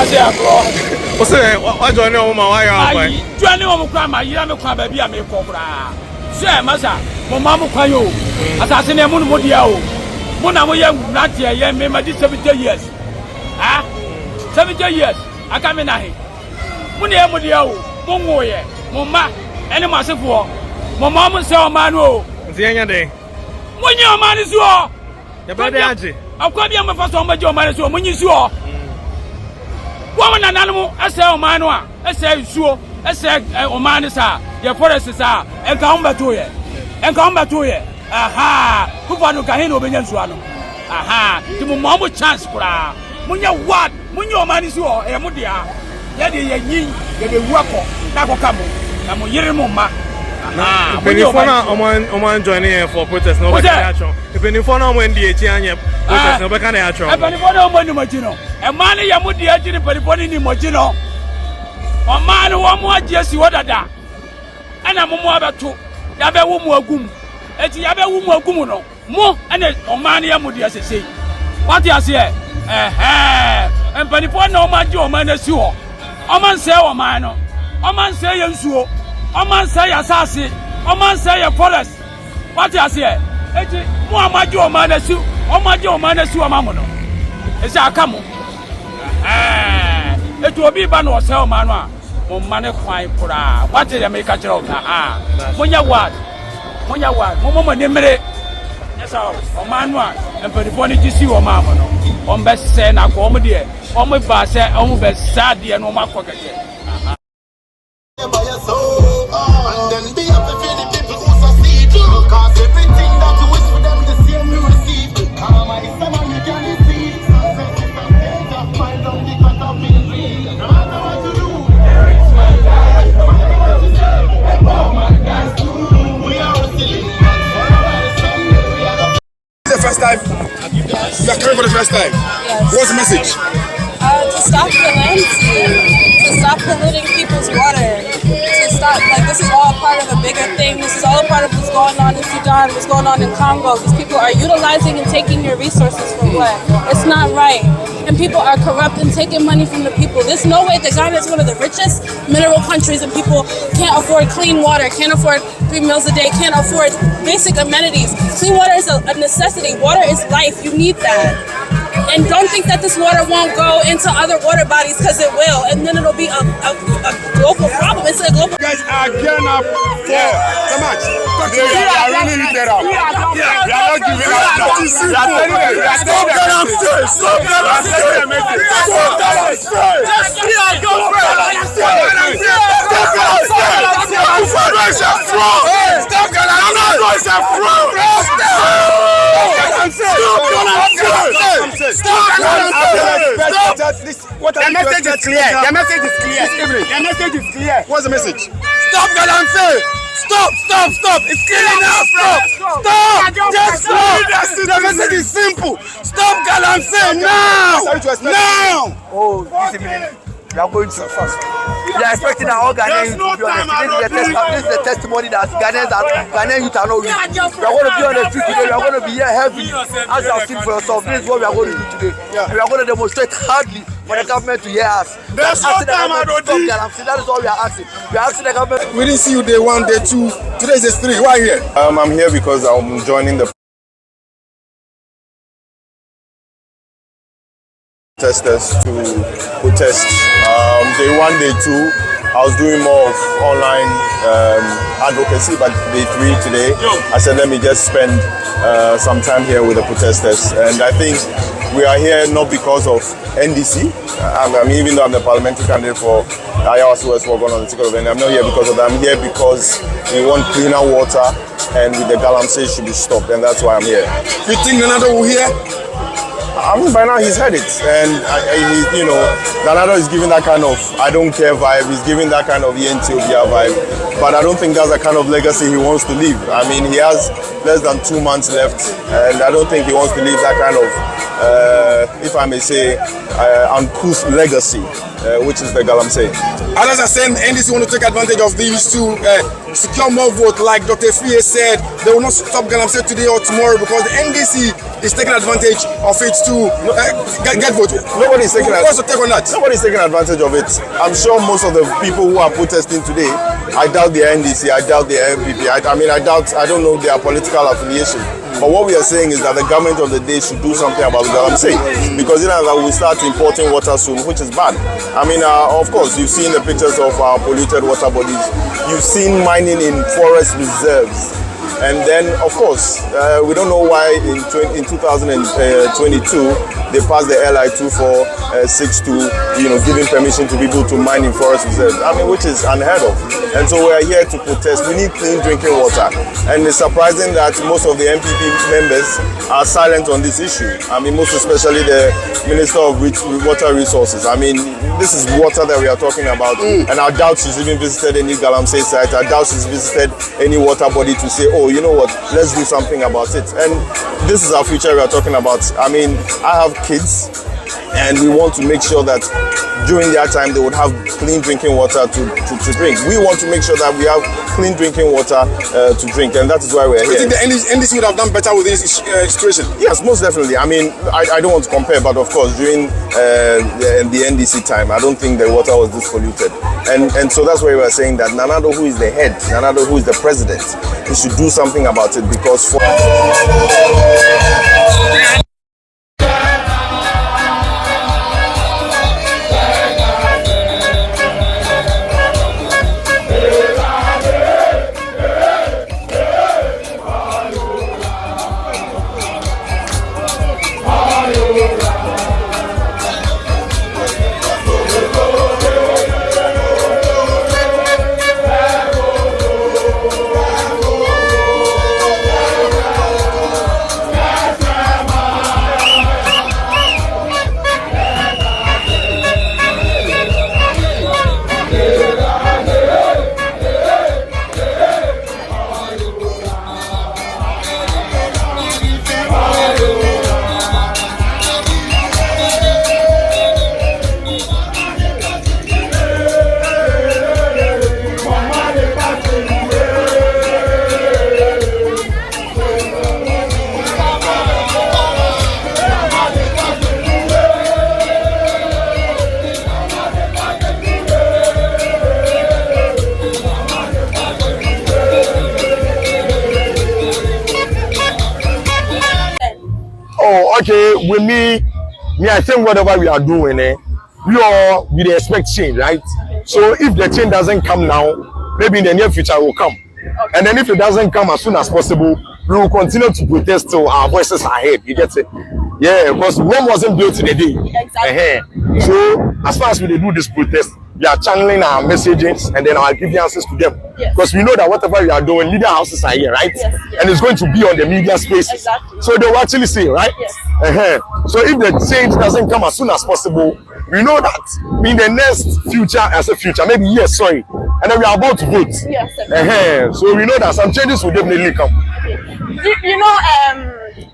say agro. What's that? What join your woman? Why you? Join your woman. My year me kwa baby ame kokra. Say masa, mo mamu kwa yo. Asase ne mu no dia o. Mo na mo ye nati ye me ma 70 years. Ah? 70 years. Aka me na he. Mo ne mo dia o. Mo ngoye. Mo ma ene masefo. Mo mamu se o ma no. Nti enya de. Mo nyi o ma ni so. Ya ba de age. Akwa bia me fa so ma je o ma ni so. Mo nyi so. Woman and animal, I say, Omanwa, I say, sure, I say, Oman is your forests are, and come back to it, and come back to it. Aha, who want to Kahino Benyasuano? Aha, the Mamma chance for Munya what? Munyo man is your Emudia. Yadi Yin, the Wapo, Nakokamu, Namoyermoma. Aha, when you're Oman joining for protest, no action. If any phone when the Etienne protest, no can action. I don't know. A man Yamudi actually Periponi ni Mojino. A man who won't just what that. And I'm more about two. Yabe Wumu Gum. It's Yabe Wumu Gumuno. More and a man Yamudi as I say. What you say? And Peripon man Joe man as you. A man say a man. A man say you. A man say assassin. A man say a forest. What you say? It's more Majo man as you. O Majo man as you a mamono. It's a camo. It will be ban or sell manwa. O money quite pura. What did I make a joke? Monya what? Momo Nimere. Yes, o manwa. And for the funny to see o mamono. On best send a comedy. On my bass, on best sad and on my pocket. And then be up to the people who succeed. Because everything that you wish for them, the same you receive. Karma is someone you can receive. Find out the cut of being real. No matter what you do, there is my life. No matter what you say, all my guys do. We are still the first time? You are coming for the first time? Yes. What's the message? To stop the landscape, to stop polluting people's water, to stop, like, this is all part of a bigger thing. This is all a part of what's going on in Sudan, what's going on in Congo. These people are utilizing and taking your resources for what? It's not right. And people are corrupt and taking money from the people. There's no way that Ghana is one of the richest mineral countries and people can't afford clean water, can't afford 3 meals a day, can't afford basic amenities. Clean water is a necessity. Water is life. You need that. And don't think that this water won't go into other water bodies, because it will, and then it'll be a global problem. It's a global. You guys are gearing up for the match. We are really geared up. We are not giving up. We are telling them. We are telling them. Stop The message is clear. The message is clear. The message is clear. What's the message? Stop galamsey. Stop. It's clear now. Stop. Just stop. The message is simple. Stop galamsey now. Oh, this evening we are going to fast. We are expecting that all Ghanaians to be on the street. This is the testimony that Ghanaian youth are not weak. We are going to be on the street today. We are going to be here heavy. As you have seen for yourself, this is what we are going to do today. We are going to demonstrate hardly for the government to hear us. We are asking the government to stop galamsey. That is all we are asking. We are asking the government. We didn't see you day 1, day 2. Today is day 3. Why are you here? I'm here because I'm joining the protesters to protest. Day 1, day 2, I was doing more of online advocacy, but day 3 today, I said let me just spend some time here with the protesters. And I think we are here not because of NDC. I mean, even though I'm the parliamentary candidate for Ayawasu West Work on the ticket of NDC, I'm not here because of that. I'm here because we want cleaner water, and with the galamsey should be stopped, and that's why I'm here. You think Donado will hear? I mean, by now he's heard it, and Donado is giving that kind of I don't care vibe. He's giving that kind of Yentobia vibe, but I don't think that's the kind of legacy he wants to leave. I mean, he has less than 2 months left, and I don't think he wants to leave that kind of, if I may say, uncouth legacy, which is the galamsey. Others are saying NDC want to take advantage of these to secure more votes. Like Dr. Fie said, they will not stop galamsey today or tomorrow because the NDC is taking advantage of it to get vote. Nobody's taking What's your take on that? Nobody's taking advantage of it. I'm sure most of the people who are protesting today, I doubt the NDC, I doubt the MPP, I don't know their political affiliation. But what we are saying is that the government of the day should do something about the galamsey, because that we start importing water soon, which is bad. I mean, of course, you've seen the pictures of our polluted water bodies. You've seen mining in forest reserves. And then, of course, we don't know why in 2022 they passed the LI 2462, giving permission to people to mine in forest reserves. I mean, which is unheard of. And so we are here to protest. We need clean drinking water. And it's surprising that most of the MPP members are silent on this issue. I mean, most especially the Minister of Water Resources. I mean, this is water that we are talking about. And I doubt she's even visited any galamsey site. I doubt she's visited any water body to say, oh, you know what, let's do something about it. And this is our future we are talking about. I mean, I have kids, and we want to make sure that during their time they would have clean drinking water to drink. We want to make sure that we have clean drinking water to drink, and that is why we're here. Do you think the NDC would have done better with this situation? Yes, most definitely. I mean, I don't want to compare, but of course, during the NDC time, I don't think the water was this polluted. And so that's why we were saying that Nanado, who is the head, Nanado, who is the president, he should do something about it, because for okay, with me, I think whatever we are doing, we expect change, right? So if the change doesn't come now, maybe in the near future it will come. Okay. And then if it doesn't come as soon as possible, we will continue to protest till our voices are heard. You get it? Yeah, because Rome wasn't built in a day. Exactly. So as far as we do this protest, we are channeling our messages and then I'll give the answers to them. Yes. Because we know that whatever we are doing, media houses are here, right? Yes. And it's going to be on the media spaces. Exactly. So they will actually say, right? Yes. So if the change doesn't come as soon as possible, we know that in the next future, maybe years, and then we are about to vote. Yes. Exactly. So we know that some changes will definitely come. You know,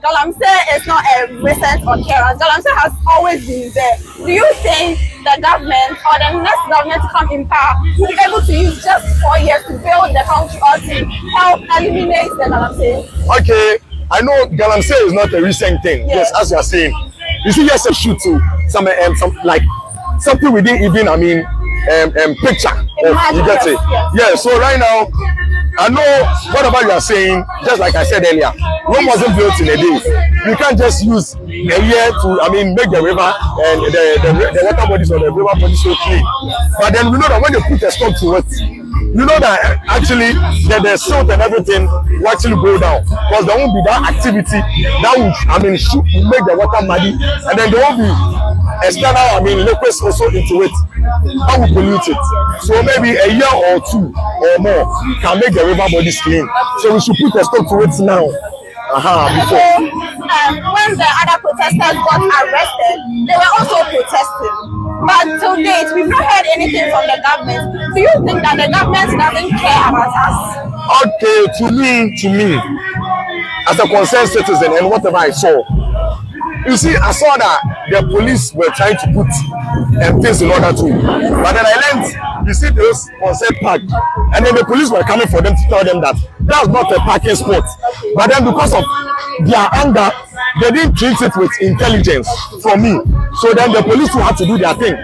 galamsey is not a recent occurrence. Galamsey has always been there. Do you think the government or the next government to come in power will be able to use just 4 years to build the country or to help eliminate the galamsey? Okay, I know galamsey is not a recent thing. Yes, as you are saying. You see, yes, a shoot to some like something we didn't even, picture. You get it? Yes. Yeah. So right now, I know whatever you are saying, just like I said earlier, Rome wasn't built in a day. You can't just use a year to, make the river and the water bodies or the river bodies so clean. But then we know that when you put a stop to it, you know that actually the silt and everything will actually go down, because there won't be that activity that will, should make the water muddy, and then there won't be external, liquids also into it that will pollute it. So maybe a year or two or more can make the river bodies clean. So we should put a stop to it now. Before. When the other protesters got arrested, they were also protesting. But to date, we've not heard anything from the government. Do you think that the government doesn't care about us? Okay, to me, as a concerned citizen and whatever I saw, you see, I saw that the police were trying to put things in order too. But then I learned, you see those concert park, and then the police were coming for them to tell them that that's not a parking spot. But then because of their anger, they didn't treat it with intelligence from me. So then the police will have to do their thing.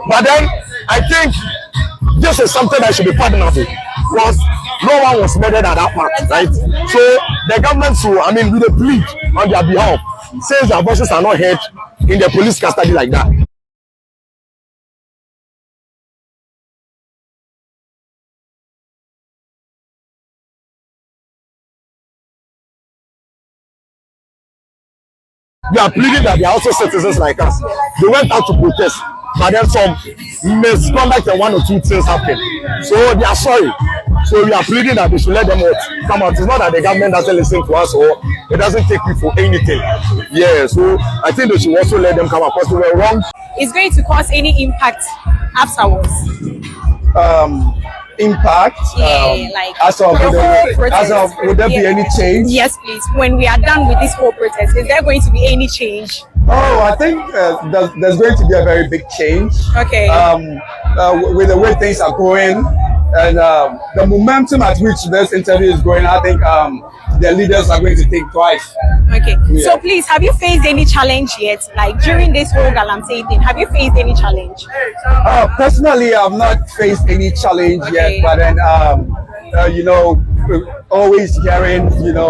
But then I think this is something that should be pardonable because no one was murdered at that part, right? So the government will, I mean, with a plead on their behalf, since their voices are not heard in the police custody like that. We are pleading that they are also citizens like us. They went out to protest, but then some misconduct and one or two things happened. So they are sorry. So we are pleading that they should let them come out. It's not that the government doesn't listen to us or it doesn't take me for anything. Yeah, so I think they should also let them come out because they were wrong. Is going to cause any impact afterwards? Impact? Like as of would there be any change? Yes, please. When we are done with this whole protest, is there going to be any change? Oh, I think there's going to be a very big change. Okay. With the way things are going and the momentum at which this interview is going, I think the leaders are going to think twice. Okay. Yeah. So please, have you faced any challenge yet? Like during this whole galamsey thing, have you faced any challenge? Personally, I've not faced any challenge yet, but then you know, always hearing people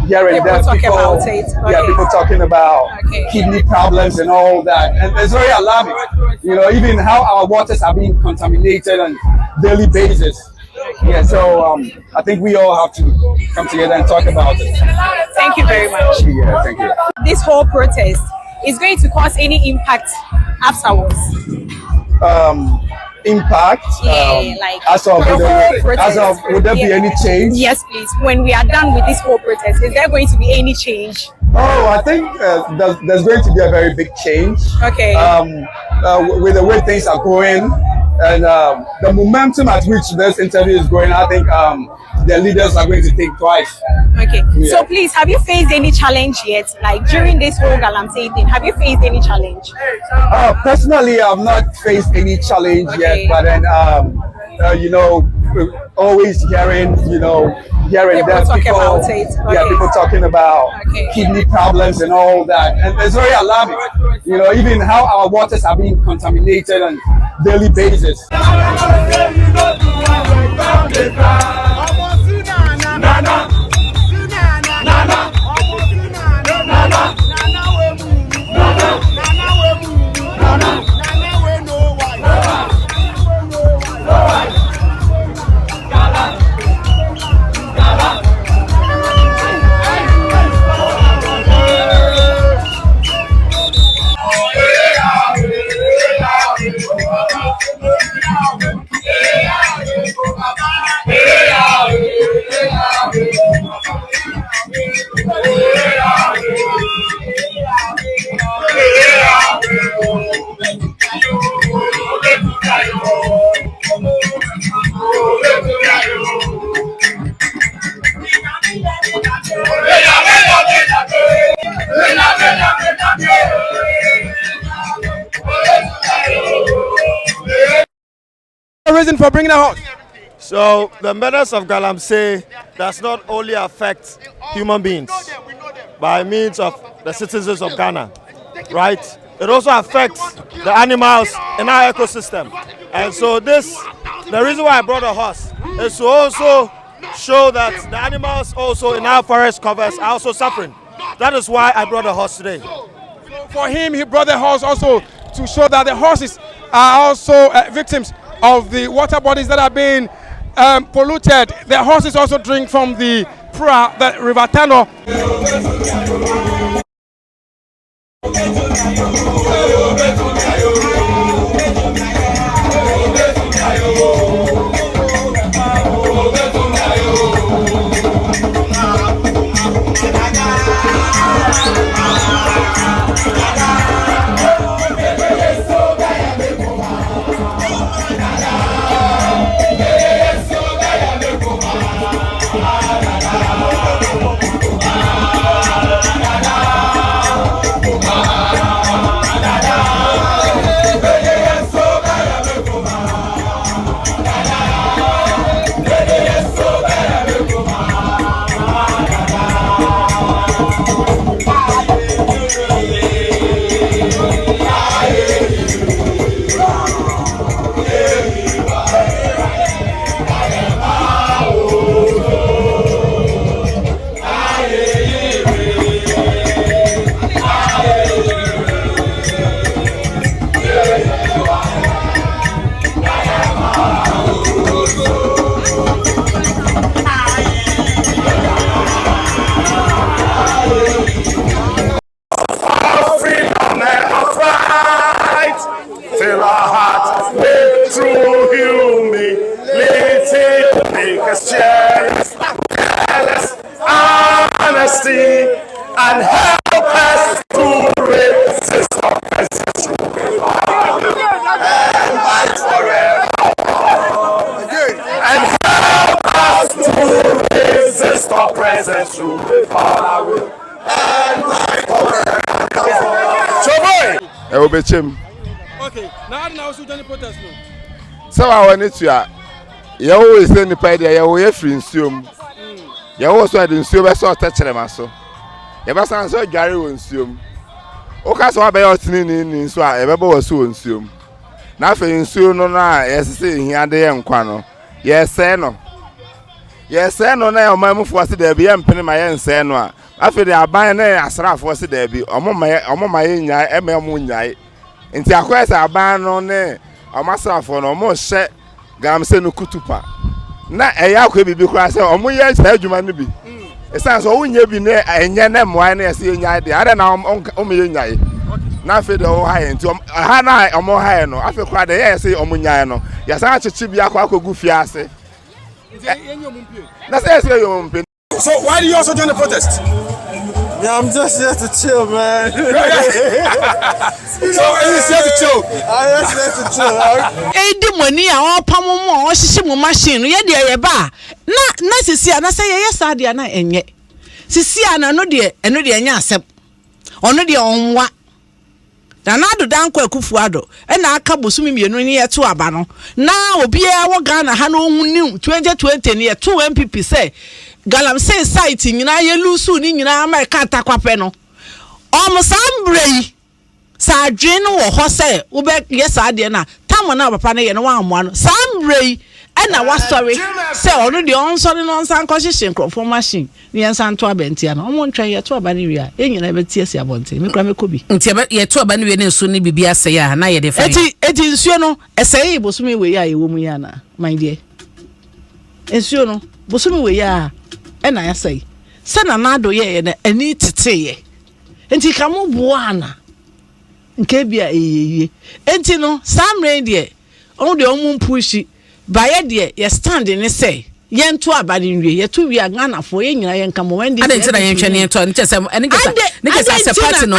talking about it. Okay. Yeah, people talking about kidney problems and all that, and it's very alarming. You know, even how our waters are being contaminated on daily basis. Yeah, so I think we all have to come together and talk about it. Thank you very much. Yeah, thank you. This whole protest is going to cause any impact afterwards? Impact? Like as of would there be any change? Yes, please. When we are done with this whole protest, is there going to be any change? Oh, I think there's going to be a very big change. Okay. With the way things are going and the momentum at which this interview is going, I think the leaders are going to think twice. Okay. Yeah. So please, have you faced any challenge yet? Like during this whole galamsey thing, have you faced any challenge? Personally, I've not faced any challenge yet, but then you know, always hearing people talking about it. Yeah, people talking about kidney problems and all that, and it's very alarming. You know, even how our waters are being contaminated on daily basis. Reason for bringing that out? So the murders of galamsey does not only affect human beings by means of the citizens of Ghana, right? It also affects the animals in our ecosystem. And so the reason why I brought a horse is to also show that the animals also in our forest covers are also suffering. That is why I brought a horse today. For him, he brought the horse also to show that the horses are also victims of the water bodies that are being polluted. The horses also drink from the Pura, the River Tano. fill our hearts with true humility. Make us jealous, honesty, and help us to resist oppression and fight forever. And help us to resist oppression with our will and fight forever. I will be chim. Okay, now also join the protest. So I want to. You always send the pay there. You will free in Zoom. You also had in Zoom. I saw touch them also. You must answer Gary on Zoom. Okay, so I be out in so I ever was so on Zoom. Now for in Zoom, no, yes, see here the young quano. Yes, sir, no. Yes, sir, no, now my move was there be penny my own say no. After they are buying a strap was there be my munya. Into a question about no name. A master for no more set. Galamsey no kutupa. Na eya ko bibi kwa se omo ye sa adwuma no bi. E san so wonye bi ne enye na mwa na se nya de. Ada na omo ye nya. Na fe de o ha ye nti ha na omo ha ye no. Afi kwa de ye se omo nya no. Ya san achichi bi akwa akogu fi ase. Na say say yo mpe. So why do you also join the protest? Yeah, I'm just here to chill, man. So he's here to chill. I'm just here to chill. The money I pam mo ohihye mo machine ye de ye ba na sisi ana say ye sadia na enye sisi ana no de eno de enya asem ono de onwa na do dan kwa kufu ado e na aka bosumi mienu ni ye to aba no na obi e wo Ghana ha no hu ni 2020 ni ye to MPP say galamsey site nyina ye lusu ni nyina America atakwape no omusambrei sa adwene wo ho say wo be ye sadia na na papa na ye no wanmoa no sambrei e na wasori say onu de onsori no nsan ko hyehye nkrofo machine ni nsan to abentia no omo ntwen ye to aba ni wi a enyina beti esi abonte me kra me kobi ntia ye to aba ni wi na nsu ni bibia say ya na ye de fa eti nsuo no eseye bosumi we ya ye wo mu ya na my dear nsuo no bosumi we ya e na ya say se na do ye na ani tete ye enti kamo buana nke bia eyeye enti no samre de on de omun pushi baye de ye stand ni say ye nto abade nwie ye to wi Ghana fo ye nyina ye nka mo wen de ade na ye ntwene ye to ni kesa party no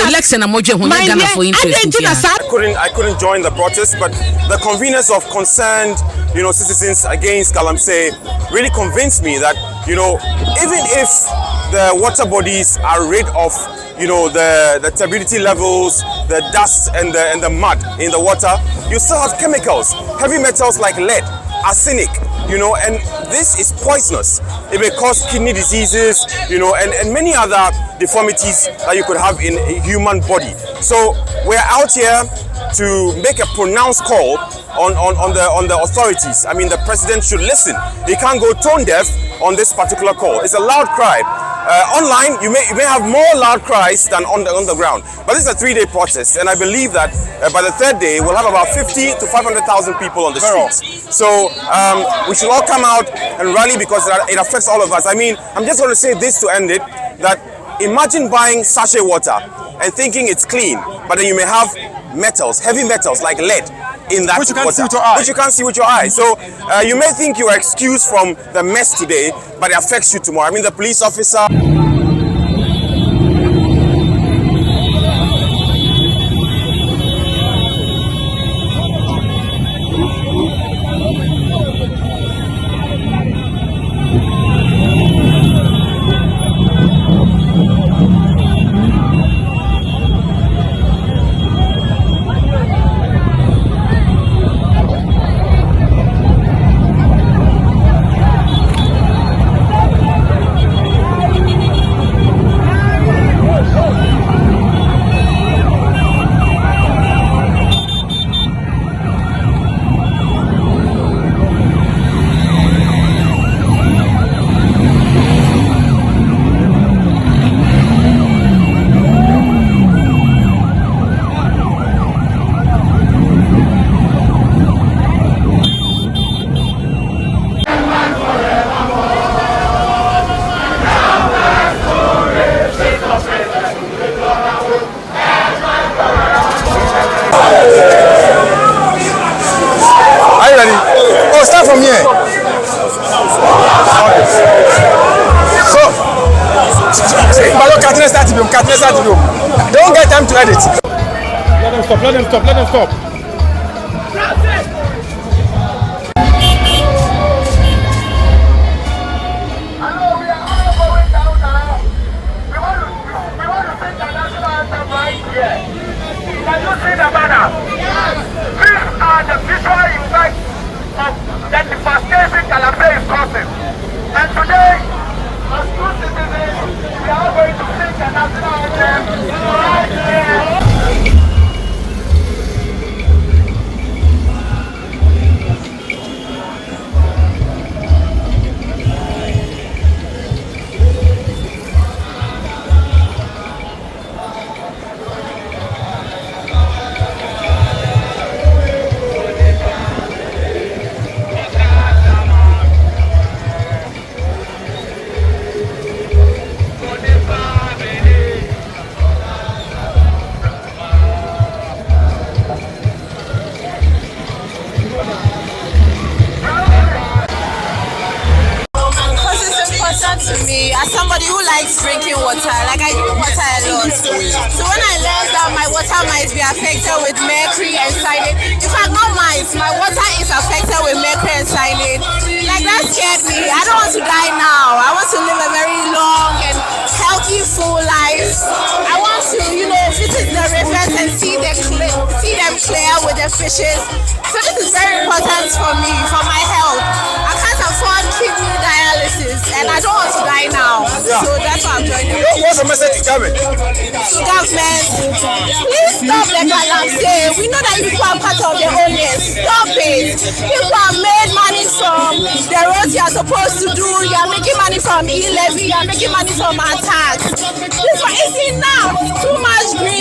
election na moje hu Ghana for interest. I couldn't join the protest, but the convenience of concerned, citizens against galamsey really convinced me that, even if the water bodies are rid of the turbidity levels, the dust and the mud in the water, you still have chemicals, heavy metals like lead, arsenic, and this is poisonous. It may cause kidney diseases, and many other deformities that you could have in a human body. So we're out here to make a pronounced call on the authorities. I mean, the president should listen. He can't go tone deaf on this particular call. It's a loud cry. Online, you may have more loud cries than on the ground. But this is a 3-day protest, and I believe that by the 3rd day, we'll have about 50 to 500,000 people on the streets. So we should all come out and rally because it affects all of us. I mean, I'm just going to say this to end it, that imagine buying sachet water and thinking it's clean, but then you may have metals, heavy metals like lead in that which you can't water, see with your eye. which you can't see with your eye. So you may think you are excused from the mess today, but it affects you tomorrow. I mean, the police officer. start to do. They don't get time to edit. Let them stop, let them stop, let them stop. Can you see the banner? These are the visual effects of the devastation galamsey is causing. And today, as two citizens, we are going to sing the national anthem right here. To me, as somebody who likes drinking water, like I drink water a lot. So when I learned that my water might be affected with mercury and cyanide, in fact not mine, my water is affected with mercury and cyanide. Like that scared me. I don't want to die now. I want to live a very long and healthy full life. I want to, visit the rivers and see them clear with the fishes. So this is very important for me, for my health. I can't afford kidney dialysis and I don't want to die now. Yeah. So that's why I'm joining. What's the message to government? To government, please stop the galamsey. We know that people are part of the owners. Stop it. People have made money from the roads you are supposed to do. You are making money from e-levy. You are making money from our tax. This one is enough. Too much green.